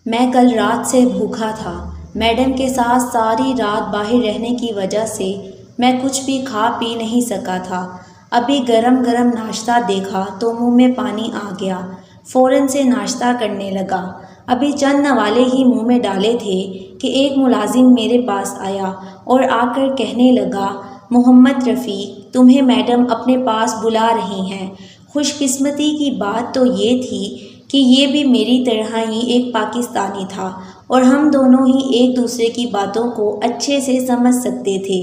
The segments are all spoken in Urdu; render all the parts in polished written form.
میں کل رات سے بھوکا تھا۔ میڈم کے ساتھ ساری رات باہر رہنے کی وجہ سے میں کچھ بھی کھا پی نہیں سکا تھا۔ ابھی گرم گرم ناشتہ دیکھا تو منہ میں پانی آ گیا۔ فوراً سے ناشتہ کرنے لگا۔ ابھی چند نوالے ہی منہ میں ڈالے تھے کہ ایک ملازم میرے پاس آیا اور آ کر کہنے لگا، محمد رفیق، تمہیں میڈم اپنے پاس بلا رہی ہیں۔ خوش قسمتی کی بات تو یہ تھی کہ یہ بھی میری طرح ہی ایک پاکستانی تھا اور ہم دونوں ہی ایک دوسرے کی باتوں کو اچھے سے سمجھ سکتے تھے۔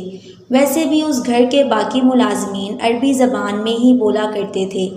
ویسے بھی اس گھر کے باقی ملازمین عربی زبان میں ہی بولا کرتے تھے،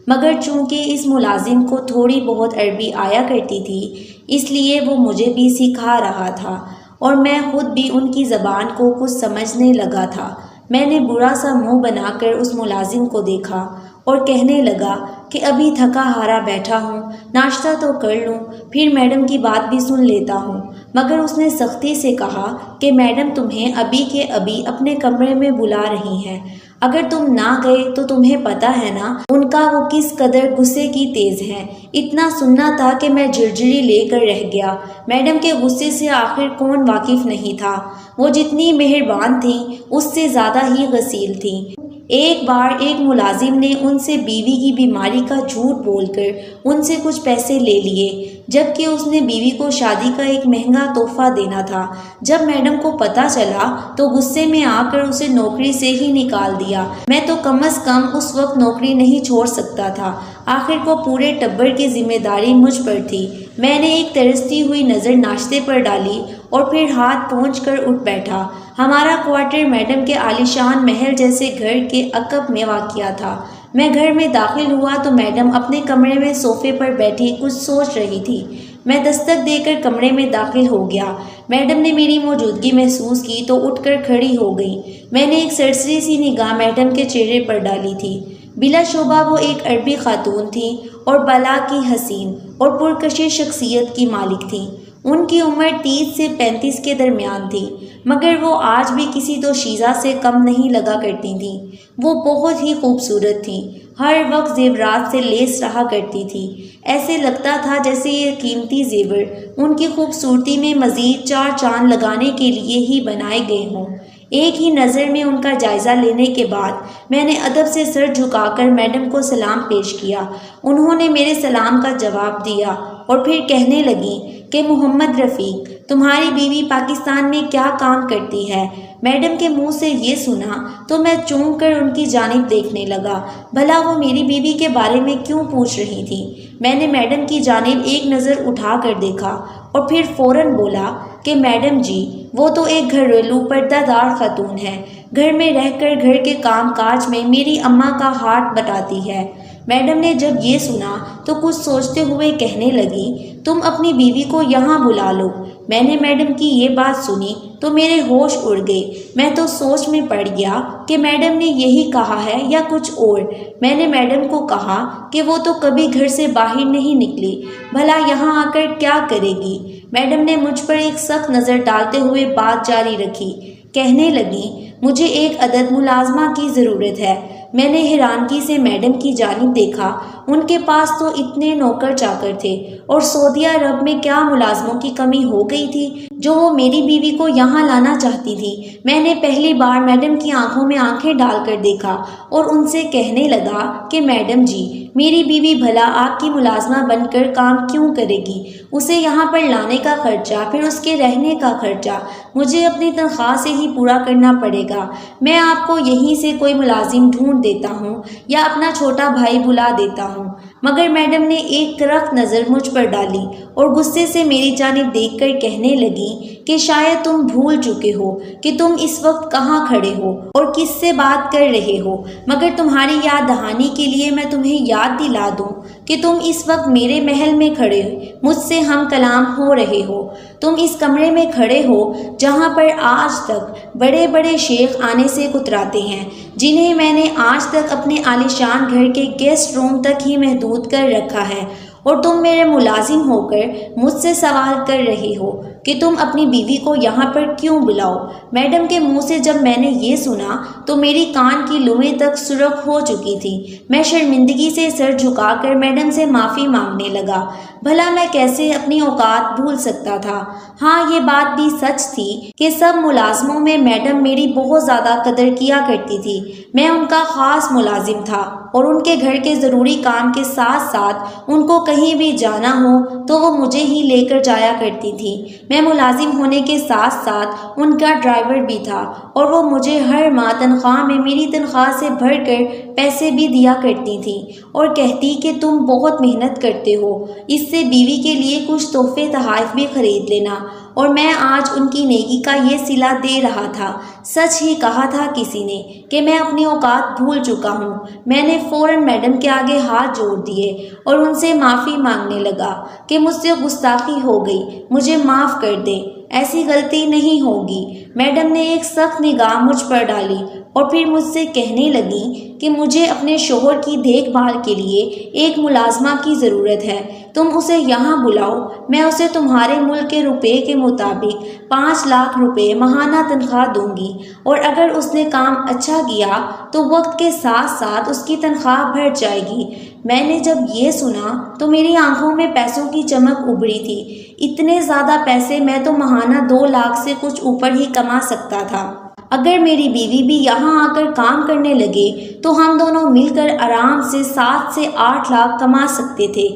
مگر چونکہ اس ملازم کو تھوڑی بہت عربی آیا کرتی تھی، اس لیے وہ مجھے بھی سکھا رہا تھا اور میں خود بھی ان کی زبان کو کچھ سمجھنے لگا تھا۔ میں نے برا سا منہ بنا کر اس ملازم کو دیکھا اور کہنے لگا کہ ابھی تھکا ہارا بیٹھا ہوں، ناشتہ تو کر لوں، پھر میڈم کی بات بھی سن لیتا ہوں۔ مگر اس نے سختی سے کہا کہ میڈم تمہیں ابھی کے ابھی اپنے کمرے میں بلا رہی ہیں، اگر تم نہ گئے تو تمہیں پتہ ہے نا ان کا وہ کس قدر غصے کی تیز ہیں۔ اتنا سننا تھا کہ میں جھرجھری لے کر رہ گیا۔ میڈم کے غصے سے آخر کون واقف نہیں تھا؟ وہ جتنی مہربان تھیں اس سے زیادہ ہی غصیل تھیں۔ ایک بار ایک ملازم نے ان سے بیوی کی بیماری کا جھوٹ بول کر ان سے کچھ پیسے لے لیے، جبکہ اس نے بیوی کو شادی کا ایک مہنگا تحفہ دینا تھا۔ جب میڈم کو پتہ چلا تو غصے میں آ کر اسے نوکری سے ہی نکال دیا۔ میں تو کم از کم اس وقت نوکری نہیں چھوڑ سکتا تھا، آخر کو پورے ٹبر کی ذمہ داری مجھ پر تھی۔ میں نے ایک ترستی ہوئی نظر ناشتے پر ڈالی اور پھر ہاتھ پہنچ کر اٹھ بیٹھا۔ ہمارا کوارٹر میڈم کے عالیشان محل جیسے گھر کے عقب میں واقع تھا۔ میں گھر میں داخل ہوا تو میڈم اپنے کمرے میں صوفے پر بیٹھی کچھ سوچ رہی تھی۔ میں دستک دے کر کمرے میں داخل ہو گیا۔ میڈم نے میری موجودگی محسوس کی تو اٹھ کر کھڑی ہو گئی۔ میں نے ایک سرسری سی نگاہ میڈم کے چہرے پر ڈالی تھی۔ بلا شبہ وہ ایک عربی خاتون تھیں اور بلا کی حسین اور پرکشش شخصیت کی مالک تھیں۔ ان کی عمر 30 سے 35 کے درمیان تھی، مگر وہ آج بھی کسی دوشیزہ سے کم نہیں لگا کرتی تھیں۔ وہ بہت ہی خوبصورت تھیں، ہر وقت زیورات سے لیس رہا کرتی تھی۔ ایسے لگتا تھا جیسے یہ قیمتی زیور ان کی خوبصورتی میں مزید 4 چاند لگانے کے لیے ہی بنائے گئے ہوں۔ ایک ہی نظر میں ان کا جائزہ لینے کے بعد میں نے ادب سے سر جھکا کر میڈم کو سلام پیش کیا۔ انہوں نے میرے سلام کا جواب دیا اور پھر کہنے لگیں کہ محمد رفیق، تمہاری بیوی پاکستان میں کیا کام کرتی ہے؟ میڈم کے منہ سے یہ سنا تو میں چونک کر ان کی جانب دیکھنے لگا۔ بھلا وہ میری بیوی کے بارے میں کیوں پوچھ رہی تھی؟ میں نے میڈم کی جانب ایک نظر اٹھا کر دیکھا اور پھر فوراً بولا کہ میڈم جی، وہ تو ایک گھریلو پردہ دار خاتون ہے، گھر میں رہ کر گھر کے کام کاج میں میری اماں کا ہاتھ بٹاتی ہے۔ میڈم نے جب یہ سنا تو کچھ سوچتے ہوئے کہنے لگی، تم اپنی بیوی کو یہاں بلا لو۔ میں نے میڈم کی یہ بات سنی تو میرے ہوش اڑ گئے۔ میں تو سوچ میں پڑ گیا کہ میڈم نے یہی کہا ہے یا کچھ اور۔ میں نے میڈم کو کہا کہ وہ تو کبھی گھر سے باہر نہیں نکلی، بھلا یہاں آ کر کیا کرے گی؟ میڈم نے مجھ پر ایک سخت نظر ڈالتے ہوئے بات جاری رکھی، کہنے لگیں، مجھے ایک عدد ملازمہ کی ضرورت ہے۔ میں نے حیرانگی سے میڈم کی جانب دیکھا۔ ان کے پاس تو اتنے نوکر چاکر تھے، اور سعودی عرب میں کیا ملازموں کی کمی ہو گئی تھی جو وہ میری بیوی کو یہاں لانا چاہتی تھی؟ میں نے پہلی بار میڈم کی آنکھوں میں آنکھیں ڈال کر دیکھا اور ان سے کہنے لگا کہ میڈم جی، میری بیوی بھلا آپ کی ملازمہ بن کر کام کیوں کرے گی؟ اسے یہاں پر لانے کا خرچہ، پھر اس کے رہنے کا خرچہ مجھے اپنی تنخواہ سے ہی پورا کرنا پڑے گا۔ میں آپ کو یہیں سے کوئی ملازم ڈھونڈ دیتا ہوں یا اپنا چھوٹا بھائی بلا دیتا ہوں۔ مگر میڈم نے ایک کرخت نظر مجھ پر ڈالی اور غصے سے میری جانب دیکھ کر کہنے لگی کہ شاید تم بھول چکے ہو کہ تم اس وقت کہاں کھڑے ہو اور کس سے بات کر رہے ہو، مگر تمہاری یاد دہانی کے لیے میں تمہیں یاد دلا دوں کہ تم اس وقت میرے محل میں کھڑے مجھ سے ہم کلام ہو رہے ہو۔ تم اس کمرے میں کھڑے ہو جہاں پر آج تک بڑے بڑے شیخ آنے سے کتراتے ہیں، جنہیں میں نے آج تک اپنے عالیشان گھر کے گیسٹ روم تک ہی محدود کر رکھا ہے، اور تم میرے ملازم ہو کر مجھ سے سوال کر رہے ہو کہ تم اپنی بیوی کو یہاں پر کیوں بلاؤ؟ میڈم کے منہ سے جب میں نے یہ سنا تو میری کان کی لویں تک سرخ ہو چکی تھی۔ میں شرمندگی سے سر جھکا کر میڈم سے معافی مانگنے لگا۔ بھلا میں کیسے اپنی اوقات بھول سکتا تھا۔ ہاں یہ بات بھی سچ تھی کہ سب ملازموں میں میڈم میری بہت زیادہ قدر کیا کرتی تھی۔ میں ان کا خاص ملازم تھا اور ان کے گھر کے ضروری کام کے ساتھ ساتھ ان کو کہیں بھی جانا ہو تو وہ مجھے ہی لے کر جایا کرتی تھی۔ میں ملازم ہونے کے ساتھ ساتھ ان کا ڈرائیور بھی تھا اور وہ مجھے ہر ماہ تنخواہ میں میری تنخواہ سے بڑھ کر پیسے بھی دیا کرتی تھی اور کہتی کہ تم بہت محنت کرتے ہو، اس سے بیوی کے لیے کچھ تحفے تحائف بھی خرید لینا، اور میں آج ان کی نیکی کا یہ صلہ دے رہا تھا۔ سچ ہی کہا تھا کسی نے کہ میں اپنی اوقات بھول چکا ہوں۔ میں نے فوراً میڈم کے آگے ہاتھ جوڑ دیے اور ان سے معافی مانگنے لگا کہ مجھ سے گستاخی ہو گئی، مجھے معاف کر دیں، ایسی غلطی نہیں ہوگی۔ میڈم نے ایک سخت نگاہ مجھ پر ڈالی اور پھر مجھ سے کہنے لگی کہ مجھے اپنے شوہر کی دیکھ بھال کے لیے ایک ملازمہ کی ضرورت ہے، تم اسے یہاں بلاؤ، میں اسے تمہارے ملک کے روپے کے مطابق 5 لاکھ روپے ماہانہ تنخواہ دوں گی، اور اگر اس نے کام اچھا کیا تو وقت کے ساتھ ساتھ اس کی تنخواہ بڑھ جائے گی۔ میں نے جب یہ سنا تو میری آنکھوں میں پیسوں کی چمک ابھری تھی۔ اتنے زیادہ پیسے میں تو ماہانہ 2 لاکھ سے کچھ اوپر ہی کما سکتا تھا۔ اگر میری بیوی بھی یہاں آ کر کام کرنے لگے تو ہم دونوں مل کر آرام سے 7 سے 8 لاکھ کما سکتے تھے۔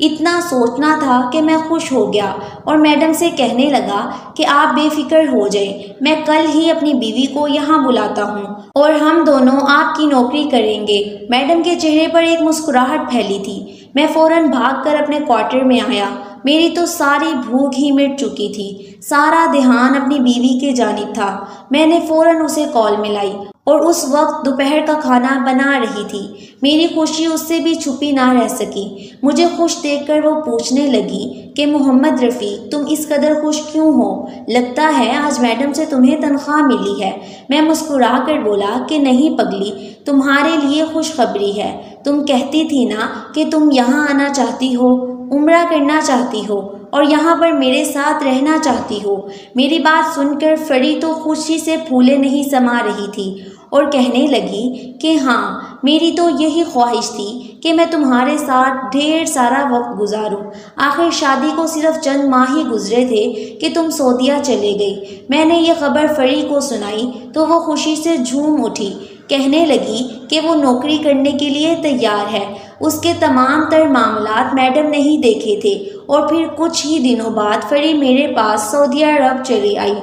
اتنا سوچنا تھا کہ میں خوش ہو گیا اور میڈم سے کہنے لگا کہ آپ بے فکر ہو جائیں، میں کل ہی اپنی بیوی کو یہاں بلاتا ہوں اور ہم دونوں آپ کی نوکری کریں گے۔ میڈم کے چہرے پر ایک مسکراہٹ پھیلی تھی۔ میں فوراً بھاگ کر اپنے کوارٹر میں آیا۔ میری تو ساری بھوک ہی مٹ چکی تھی، سارا دھیان اپنی بیوی کے جانب تھا۔ میں نے فوراً اسے کال ملائی اور اس وقت دوپہر کا کھانا بنا رہی تھی۔ میری خوشی اس سے بھی چھپی نہ رہ سکی۔ مجھے خوش دیکھ کر وہ پوچھنے لگی کہ محمد رفیق تم اس قدر خوش کیوں ہو؟ لگتا ہے آج میڈم سے تمہیں تنخواہ ملی ہے۔ میں مسکرا کر بولا کہ نہیں پگلی، تمہارے لیے خوشخبری ہے۔ تم کہتی تھی نا کہ تم یہاں آنا چاہتی ہو، عمرہ کرنا چاہتی ہو اور یہاں پر میرے ساتھ رہنا چاہتی ہو۔ میری بات سن کر فری تو خوشی سے پھولے نہیں سما رہی تھی اور کہنے لگی کہ ہاں میری تو یہی خواہش تھی کہ میں تمہارے ساتھ ڈھیر سارا وقت گزاروں۔ آخر شادی کو صرف چند ماہ ہی گزرے تھے کہ تم سعودیہ چلے گئی۔ میں نے یہ خبر فری کو سنائی تو وہ خوشی سے جھوم اٹھی، کہنے لگی کہ وہ نوکری کرنے کے لیے تیار ہے۔ اس کے تمام تر معاملات میڈم نے ہی دیکھے تھے اور پھر کچھ ہی دنوں بعد فری میرے پاس سعودی عرب چلی آئی۔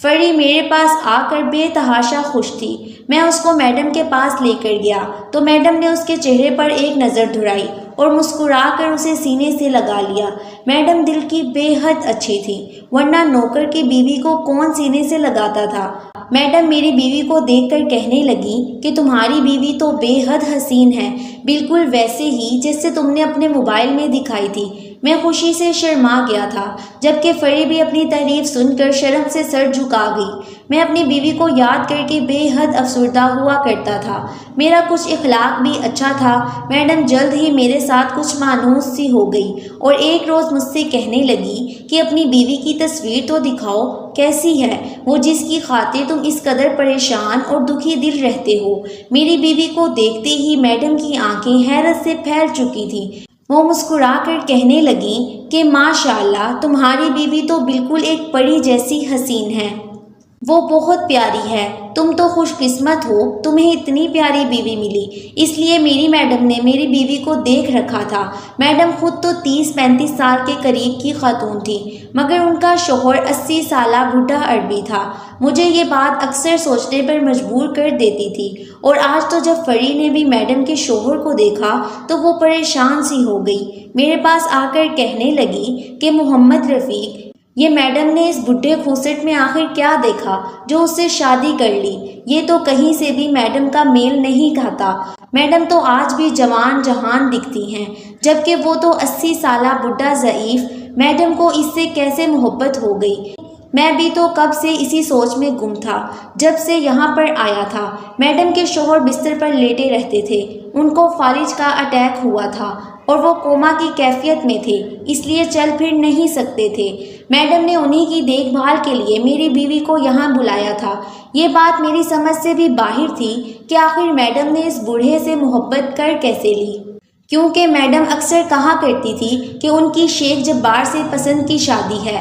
فری میرے پاس آ کر بے تحاشا خوش تھی۔ میں اس کو میڈم کے پاس لے کر گیا تو میڈم نے اس کے چہرے پر ایک نظر دھڑائی اور مسکرا کر اسے سینے سے لگا لیا۔ میڈم دل کی بے حد اچھی تھی، ورنہ نوکر کی بیوی کو کون سینے سے لگاتا تھا۔ میڈم میری بیوی کو دیکھ کر کہنے لگی کہ تمہاری بیوی تو بے حد حسین ہے، بالکل ویسے ہی جیسے تم نے اپنے موبائل میں دکھائی تھی۔ میں خوشی سے شرما گیا تھا، جبکہ فری بھی اپنی تعریف سن کر شرم سے سر جھکا گئی۔ میں اپنی بیوی کو یاد کر کے بے حد افسردہ ہوا کرتا تھا۔ میرا کچھ اخلاق بھی اچھا تھا۔ میڈم جلد ہی میرے ساتھ کچھ مانوس سی ہو گئی اور ایک روز مجھ سے کہنے لگی کہ اپنی بیوی کی تصویر تو دکھاؤ، کیسی ہے وہ جس کی خاطر تم اس قدر پریشان اور دکھی دل رہتے ہو۔ میری بیوی کو دیکھتے ہی میڈم کی آنکھیں حیرت سے پھیل چکی تھیں۔ وہ مسکرا کر کہنے لگی کہ ماشاءاللہ تمہاری بیوی تو بالکل ایک پری جیسی حسین ہے، وہ بہت پیاری ہے، تم تو خوش قسمت ہو، تمہیں اتنی پیاری بیوی ملی۔ اس لیے میری میڈم نے میری بیوی کو دیکھ رکھا تھا۔ میڈم خود تو 30-35 سال کے قریب کی خاتون تھی، مگر ان کا شوہر 80 سالہ بوڑھا عربی تھا۔ مجھے یہ بات اکثر سوچنے پر مجبور کر دیتی تھی، اور آج تو جب فری نے بھی میڈم کے شوہر کو دیکھا تو وہ پریشان سی ہو گئی۔ میرے پاس آ کر کہنے لگی کہ محمد رفیق، یہ میڈم نے اس بڈھے کھوسٹ میں آخر کیا دیکھا جو اس سے شادی کر لی؟ یہ تو کہیں سے بھی میڈم کا میل نہیں کھاتا۔ میڈم تو آج بھی جوان جہان دکھتی ہیں، جبکہ وہ تو 80 سالہ بڈھا ضعیف۔ میڈم کو اس سے کیسے محبت ہو گئی؟ میں بھی تو کب سے اسی سوچ میں گم تھا جب سے یہاں پر آیا تھا۔ میڈم کے شوہر بستر پر لیٹے رہتے تھے، ان کو فالج کا اٹیک ہوا تھا اور وہ کوما کی کیفیت میں تھے، اس لیے چل پھر نہیں سکتے تھے۔ میڈم نے انہی کی دیکھ بھال کے لیے میری بیوی کو یہاں بلایا تھا۔ یہ بات میری سمجھ سے بھی باہر تھی کہ آخر میڈم نے اس بوڑھے سے محبت کر کیسے لی۔ کیونکہ میڈم اکثر کہا کرتی تھی کہ ان کی شیخ جبار سے پسند کی شادی ہے۔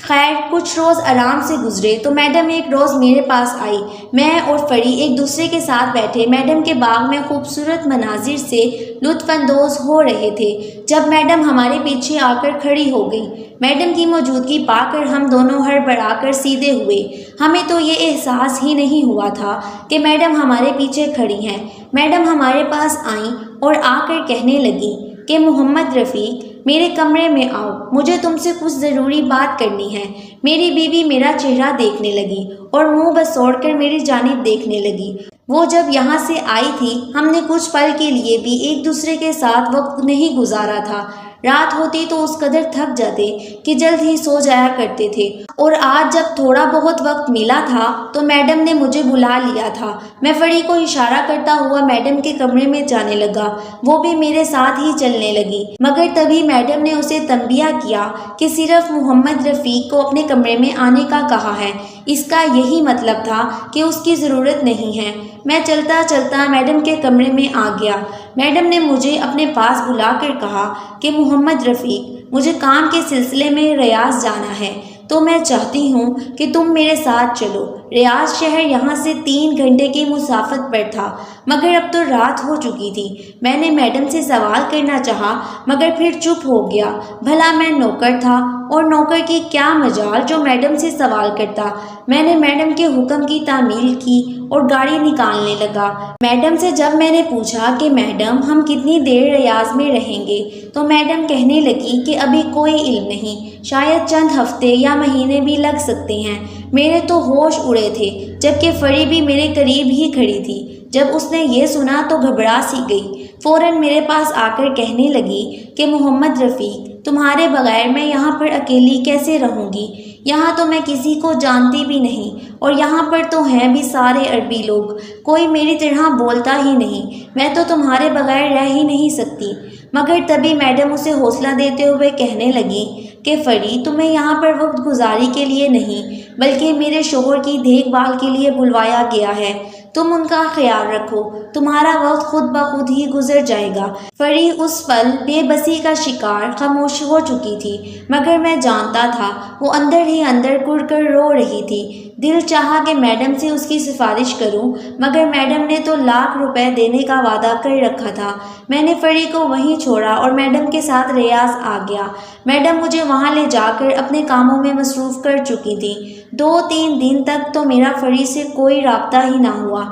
خیر کچھ روز آرام سے گزرے تو میڈم ایک روز میرے پاس آئی۔ میں اور فری ایک دوسرے کے ساتھ بیٹھے میڈم کے باغ میں خوبصورت مناظر سے لطف اندوز ہو رہے تھے جب میڈم ہمارے پیچھے آ کر کھڑی ہو گئی۔ میڈم کی موجودگی پا کر ہم دونوں ہڑبڑا کر سیدھے ہوئے۔ ہمیں تو یہ احساس ہی نہیں ہوا تھا کہ میڈم ہمارے پیچھے کھڑی ہیں۔ میڈم ہمارے پاس آئیں اور آ کر کہنے لگیں کہ محمد رفیق میرے کمرے میں آؤ، مجھے تم سے کچھ ضروری بات کرنی ہے۔ میری بیوی میرا چہرہ دیکھنے لگی اور منہ بسوڑ کر میری جانب دیکھنے لگی۔ وہ جب یہاں سے آئی تھی ہم نے کچھ پل کے لیے بھی ایک دوسرے کے ساتھ وقت نہیں گزارا تھا۔ رات ہوتی تو اس قدر تھک جاتے کہ جلد ہی سو جایا کرتے تھے، اور آج جب تھوڑا بہت وقت ملا تھا تو میڈم نے مجھے بلا لیا تھا۔ میں فری کو اشارہ کرتا ہوا میڈم کے کمرے میں جانے لگا، وہ بھی میرے ساتھ ہی چلنے لگی، مگر تبھی میڈم نے اسے تنبیہ کیا کہ صرف محمد رفیق کو اپنے کمرے میں آنے کا کہا ہے، اس کا یہی مطلب تھا کہ اس کی ضرورت نہیں ہے۔ میں چلتا چلتا میڈم کے کمرے میں آ گیا۔ میڈم نے مجھے اپنے پاس بلا کر کہا کہ محمد رفیق مجھے کام کے سلسلے میں ریاض جانا ہے، تو میں چاہتی ہوں کہ تم میرے ساتھ چلو۔ ریاض شہر یہاں سے 3 گھنٹے کی مسافت پر تھا، مگر اب تو رات ہو چکی تھی۔ میں نے میڈم سے سوال کرنا چاہا مگر پھر چپ ہو گیا۔ بھلا میں نوکر تھا اور نوکر کی کیا مجال جو میڈم سے سوال کرتا۔ میں نے میڈم کے حکم کی تعمیل کی اور گاڑی نکالنے لگا۔ میڈم سے جب میں نے پوچھا کہ میڈم ہم کتنی دیر ریاض میں رہیں گے تو میڈم کہنے لگی کہ ابھی کوئی علم نہیں، شاید چند ہفتے یا مہینے بھی لگ سکتے ہیں۔ میرے تو ہوش اڑے تھے، جبکہ فری بھی میرے قریب ہی کھڑی تھی۔ جب اس نے یہ سنا تو گھبرا سی گئی، فوراً میرے پاس آ کر کہنے لگی کہ محمد رفیق تمہارے بغیر میں یہاں پر اکیلی کیسے رہوں گی؟ یہاں تو میں کسی کو جانتی بھی نہیں، اور یہاں پر تو ہیں بھی سارے عربی لوگ، کوئی میری طرح بولتا ہی نہیں، میں تو تمہارے بغیر رہ ہی نہیں سکتی۔ مگر تبھی میڈم اسے حوصلہ دیتے ہوئے کہنے لگی کہ فری تمہیں یہاں پر وقت گزاری کے لیے نہیں بلکہ میرے شوہر کی دیکھ بھال کے لیے بلوایا گیا ہے، تم ان کا خیال رکھو، تمہارا وقت خود بخود ہی گزر جائے گا۔ فری اس پل بے بسی کا شکار خاموش ہو چکی تھی، مگر میں جانتا تھا وہ اندر ہی اندر کڑ کر رو رہی تھی۔ دل چاہا کہ میڈم سے اس کی سفارش کروں، مگر میڈم نے تو لاکھ روپے دینے کا وعدہ کر رکھا تھا۔ میں نے فری کو وہیں چھوڑا اور میڈم کے ساتھ ریاض آ گیا۔ میڈم مجھے وہاں لے جا کر اپنے کاموں میں مصروف کر چکی تھی۔ 2-3 دن تک تو میرا فری سے کوئی رابطہ ہی نہ ہوا۔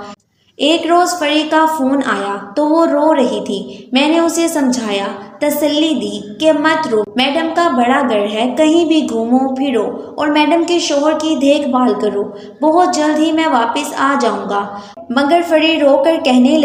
ایک روز فری کا فون آیا تو وہ رو رہی تھی۔ میں نے اسے سمجھایا، تسلی دی کہ مت رو، میڈم کا بڑا گھر ہے، کہیں بھی گھومو پھرو اور میڈم کے شوہر کی دیکھ بھال کرو، بہت جلد ہی میں واپس آ جاؤں گا۔ مگر فری رو کر کہنے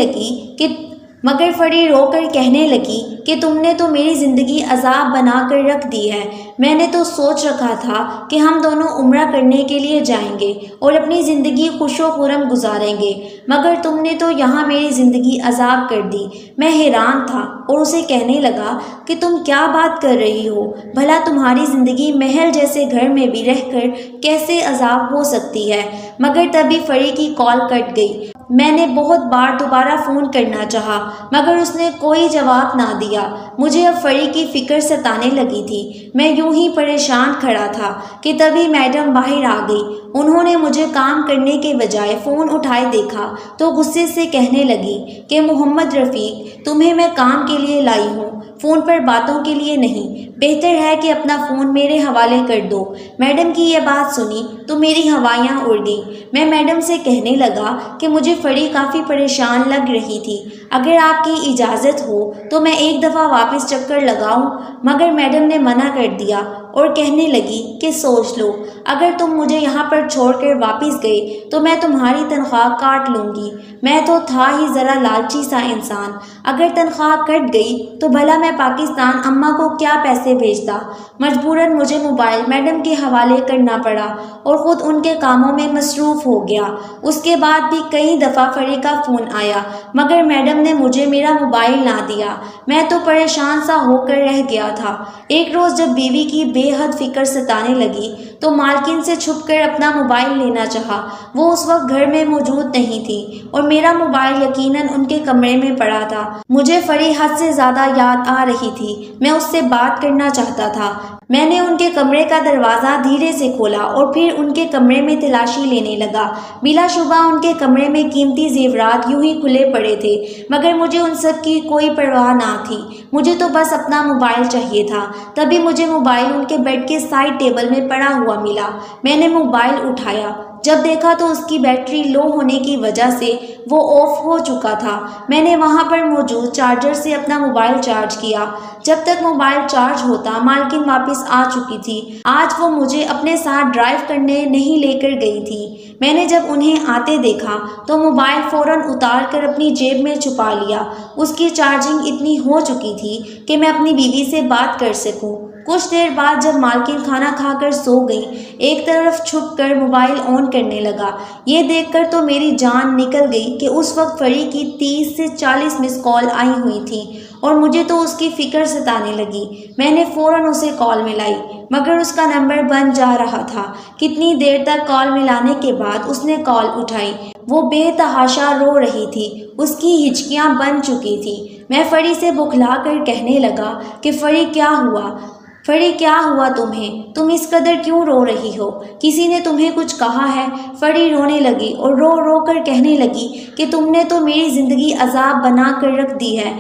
لگی کہ تم نے تو میری زندگی عذاب بنا کر رکھ دی ہے۔ میں نے تو سوچ رکھا تھا کہ ہم دونوں عمرہ کرنے کے لیے جائیں گے اور اپنی زندگی خوش و خرم گزاریں گے، مگر تم نے تو یہاں میری زندگی عذاب کر دی۔ میں حیران تھا اور اسے کہنے لگا کہ تم کیا بات کر رہی ہو، بھلا تمہاری زندگی محل جیسے گھر میں بھی رہ کر کیسے عذاب ہو سکتی ہے؟ مگر تبھی فری کی کال کٹ گئی۔ میں نے بہت بار دوبارہ فون کرنا چاہا مگر اس نے کوئی جواب نہ دیا۔ مجھے اب فری کی فکر ستانے لگی تھی۔ میں یوں ہی پریشان کھڑا تھا کہ تبھی میڈم باہر آ گئی۔ انہوں نے مجھے کام کرنے کے بجائے فون اٹھائے دیکھا تو غصے سے کہنے لگی کہ محمد رفیق تمہیں میں کام کے لیے لائی ہوں، فون پر باتوں کے لیے نہیں، بہتر ہے کہ اپنا فون میرے حوالے کر دو۔ میڈم کی یہ بات سنی تو میری ہوائیاں اڑ گئیں۔ میں میڈم سے کہنے لگا کہ مجھے فری کافی پریشان لگ رہی تھی، اگر آپ کی اجازت ہو تو میں ایک دفعہ واپس چکر لگاؤں، مگر میڈم نے منع کر دیا اور کہنے لگی کہ سوچ لو، اگر تم مجھے یہاں پر چھوڑ کر واپس گئے تو میں تمہاری تنخواہ کاٹ لوں گی۔ میں تو تھا ہی ذرا لالچی سا انسان، اگر تنخواہ کٹ گئی تو بھلا میں پاکستان اماں کو کیا پیسے پیسے بھیجتا۔ مجبوراً مجھے موبائل میڈم کے حوالے کرنا پڑا اور خود ان کے کاموں میں مصروف ہو گیا۔ اس کے بعد بھی کئی دفعہ فری کا فون آیا مگر میڈم نے مجھے میرا موبائل نہ دیا۔ میں تو پریشان سا ہو کر رہ گیا تھا۔ ایک روز جب بیوی کی بے حد فکر ستانے لگی تو مالکن سے چھپ کر اپنا موبائل لینا چاہا۔ وہ اس وقت گھر میں موجود نہیں تھی اور میرا موبائل یقیناً ان کے کمرے میں پڑا تھا۔ مجھے فری حد سے زیادہ یاد آ رہی تھی۔ میں اس سے بات کرنا چاہتا تھا۔ میں نے ان کے کمرے کا دروازہ دھیرے سے کھولا اور پھر ان کے کمرے میں تلاشی لینے لگا۔ بلا شبہ ان کے کمرے میں قیمتی زیورات یوں ہی کھلے پڑے تھے مگر مجھے ان سب کی کوئی پرواہ نہ تھی۔ مجھے تو بس اپنا موبائل چاہیے تھا۔ تبھی مجھے موبائل ان کے بیڈ کے سائڈ ٹیبل میں پڑا ہوا ملا۔ میں نے موبائل اٹھایا۔ جب دیکھا تو اس کی بیٹری لو ہونے کی وجہ سے وہ آف ہو چکا تھا۔ میں نے وہاں پر موجود چارجر سے اپنا موبائل چارج کیا۔ جب تک موبائل چارج ہوتا مالکن واپس آ چکی تھی۔ آج وہ مجھے اپنے ساتھ ڈرائیو کرنے نہیں لے کر گئی تھی۔ میں نے جب انہیں آتے دیکھا تو موبائل فوراً اتار کر اپنی جیب میں چھپا لیا۔ اس کی چارجنگ اتنی ہو چکی تھی کہ میں اپنی بیوی سے بات کر سکوں۔ کچھ دیر بعد جب مالکن کھانا کھا کر سو گئی ایک طرف چھپ کر موبائل آن کرنے لگا۔ یہ دیکھ کر تو میری جان نکل گئی کہ اس وقت فری کی 30 سے 40 مس کال آئی ہوئی تھیں اور مجھے تو اس کی فکر ستانے لگی۔ میں نے فوراً اسے کال ملائی مگر اس کا نمبر بند جا رہا تھا۔ کتنی دیر تک کال ملانے کے بعد اس نے کال اٹھائی۔ وہ بے تحاشا رو رہی تھی۔ اس کی ہچکیاں بن چکی تھیں۔ میں فری سے بکھلا کر کہنے لگا کہ فری کیا ہوا؟ فری کیا ہوا تمہیں؟ تم اس قدر کیوں رو رہی ہو؟ کسی نے تمہیں کچھ کہا ہے؟ فری رونے لگی اور رو رو کر کہنے لگی کہ تم نے تو میری زندگی عذاب بنا کر رکھ دی ہے۔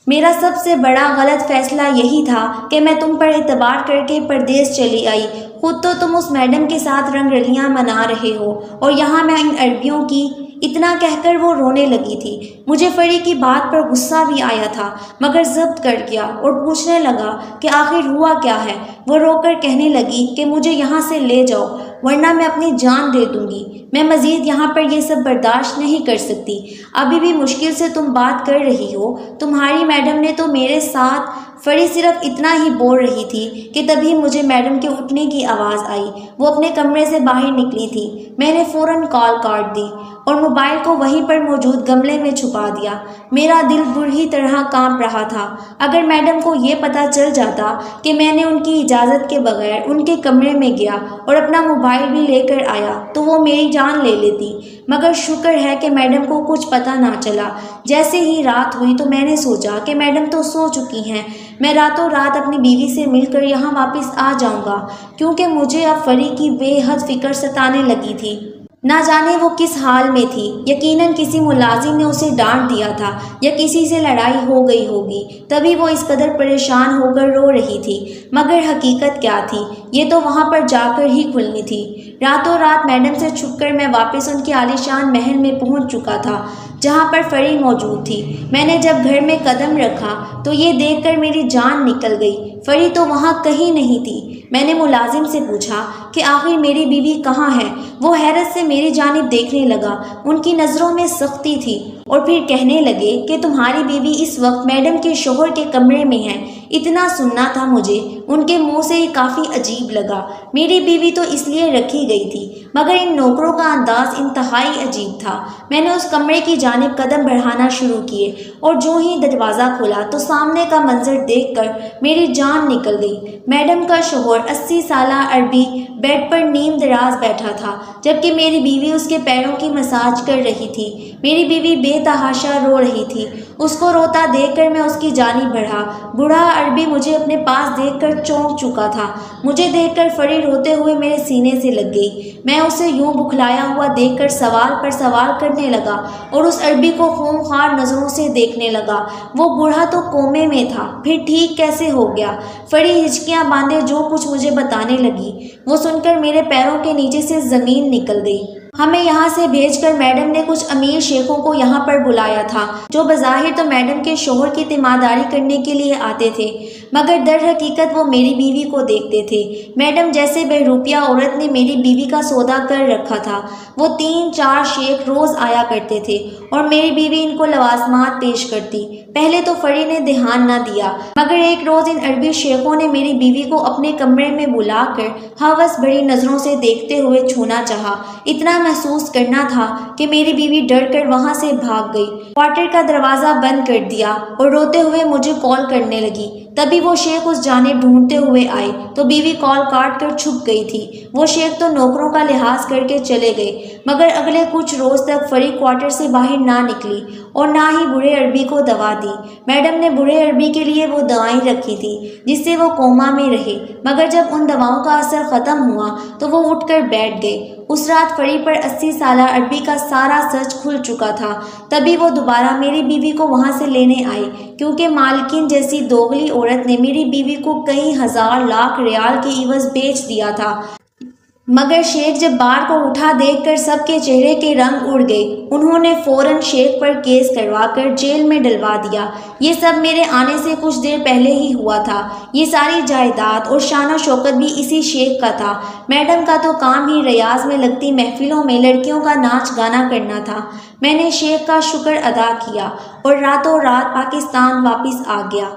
میرا سب سے بڑا غلط فیصلہ یہی تھا کہ میں تم پر اعتبار کر کے پردیس چلی آئی۔ خود تو تم اس میڈم کے ساتھ رنگ رلیاں منا رہے ہو اور یہاں میں ان عربیوں کی۔ اتنا کہہ کر وہ رونے لگی تھی۔ مجھے فری کی بات پر غصہ بھی آیا تھا مگر ضبط کر گیا اور پوچھنے لگا کہ آخر ہوا کیا ہے؟ وہ رو کر کہنے لگی کہ مجھے یہاں سے لے جاؤ ورنہ میں اپنی جان دے دوں گی۔ میں مزید یہاں پر یہ سب برداشت نہیں کر سکتی۔ ابھی بھی مشکل سے تم بات کر رہی ہو۔ تمہاری میڈم نے تو میرے ساتھ۔ فری صرف اتنا ہی بول رہی تھی کہ تبھی مجھے میڈم کے اٹھنے کی آواز آئی۔ وہ اپنے کمرے سے باہر نکلی تھی۔ میں نے فوراً کال کاٹ دی اور موبائل کو وہیں پر موجود گملے میں چھپا دیا۔ میرا دل بری طرح کانپ رہا تھا۔ اگر میڈم کو یہ پتہ چل جاتا کہ میں نے ان کی اجازت کے بغیر ان کے کمرے میں گیا اور اپنا موبائل بھی لے کر آیا تو وہ میری جان لے لیتی۔ مگر شکر ہے کہ میڈم کو کچھ پتہ نہ چلا۔ جیسے ہی رات ہوئی تو میں نے سوچا کہ میڈم تو سو چکی ہیں۔ میں راتوں رات اپنی بیوی سے مل کر یہاں واپس آ جاؤں گا کیونکہ مجھے اب فری کی بے حد فکر ستانے لگی تھی۔ نہ جانے وہ کس حال میں تھی۔ یقیناً کسی ملازم نے اسے ڈانٹ دیا تھا یا کسی سے لڑائی ہو گئی ہوگی تبھی وہ اس قدر پریشان ہو کر رو رہی تھی۔ مگر حقیقت کیا تھی یہ تو وہاں پر جا کر ہی کھلنی تھی۔ راتوں رات میڈم سے چھپ کر میں واپس ان کے عالیشان محل میں پہنچ چکا تھا جہاں پر فری موجود تھی۔ میں نے جب گھر میں قدم رکھا تو یہ دیکھ کر میری جان نکل گئی۔ فری تو وہاں کہیں نہیں تھی۔ میں نے ملازم سے پوچھا کہ آخر میری بیوی کہاں ہے؟ وہ حیرت سے میری جانب دیکھنے لگا۔ ان کی نظروں میں سختی تھی اور پھر کہنے لگے کہ تمہاری بیوی اس وقت میڈم کے شوہر کے کمرے میں ہے۔ اتنا سننا تھا مجھے۔ ان کے منہ سے یہ کافی عجیب لگا۔ میری بیوی تو اس لیے رکھی گئی تھی مگر ان نوکروں کا انداز انتہائی عجیب تھا۔ میں نے اس کمرے کی جانب قدم بڑھانا شروع کیے اور جو ہی دروازہ کھولا تو سامنے کا منظر دیکھ کر میری جان نکل گئی۔ میڈم کا شوہر 80 سالہ عربی بیڈ پر نیم دراز بیٹھا تھا جبکہ میری بیوی اس کے پیروں کی مساج کر رہی تھی۔ میری بیوی بے تحاشا رو رہی تھی۔ اس کو روتا دیکھ کر میں اس کی جانب بڑھا۔ بوڑھا عربی مجھے اپنے پاس دیکھ کر چونک چکا تھا۔ مجھے دیکھ کر فری روتے ہوئے میرے سینے سے لگ گئی۔ میں اسے یوں بکھلایا ہوا دیکھ کر سوال پر سوال کرنے لگا اور اس عربی کو خونخوار نظروں سے دیکھنے لگا۔ وہ بوڑھا تو کومے میں تھا، پھر ٹھیک کیسے ہو گیا؟ فری ہچکیاں باندھے جو کچھ مجھے بتانے لگی وہ سن کر میرے پیروں کے نیچے سے زمین نکل گئی۔ ہمیں یہاں سے بھیج کر میڈم نے کچھ امیر شیخوں کو یہاں پر بلایا تھا جو بظاہر تو میڈم کے شوہر کی تیمارداری کرنے کے لیے آتے تھے مگر در حقیقت وہ میری بیوی کو دیکھتے تھے۔ میڈم جیسے بہروپیہ عورت نے میری بیوی کا سودا کر رکھا تھا۔ وہ 3-4 شیخ روز آیا کرتے تھے اور میری بیوی ان کو لوازمات پیش کرتی۔ پہلے تو فری نے دھیان نہ دیا، مگر ایک روز ان عربی شیخوں نے میری بیوی کو اپنے کمرے میں بلا کر ہوس بھری نظروں سے دیکھتے ہوئے چھونا چاہا۔ اتنا محسوس کرنا تھا کہ میری بیوی ڈر کر وہاں سے بھاگ گئی، کوارٹر کا دروازہ بند کر دیا اور روتے ہوئے مجھے کال کرنے لگی۔ تبھی وہ شیخ اس جانب ڈھونڈتے ہوئے آئے تو بیوی کال کاٹ کر چھپ گئی تھی۔ وہ شیخ تو نوکروں کا لحاظ کر کے چلے گئے، مگر اگلے کچھ روز تک فری کوارٹر سے باہر نہ نکلی اور نہ ہی بوڑھے عربی کو دوا دی۔ میڈم نے بوڑھے عربی کے لیے وہ دوائیں رکھی تھی جس سے وہ کوما میں رہے، مگر جب ان دواؤں کا اثر ختم ہوا تو وہ اٹھ کر بیٹھ گئے۔ اس رات فری پر 80 سالہ عربی کا سارا سچ کھل چکا تھا۔ تبھی وہ دوبارہ میری بیوی کو وہاں سے لینے آئے، کیونکہ مالکن جیسی دوغلی عورت نے میری بیوی کو کئی ہزار لاکھ ریال کے عوض بیچ دیا تھا۔ مگر شیخ جب بار کو اٹھا دیکھ کر سب کے چہرے کے رنگ اڑ گئے۔ انہوں نے فوراً شیخ پر کیس کروا کر جیل میں ڈلوا دیا۔ یہ سب میرے آنے سے کچھ دیر پہلے ہی ہوا تھا۔ یہ ساری جائیداد اور شان و شوکت بھی اسی شیخ کا تھا۔ میڈم کا تو کام ہی ریاض میں لگتی محفلوں میں لڑکیوں کا ناچ گانا کرنا تھا۔ میں نے شیخ کا شکر ادا کیا اور راتوں رات پاکستان واپس آ گیا۔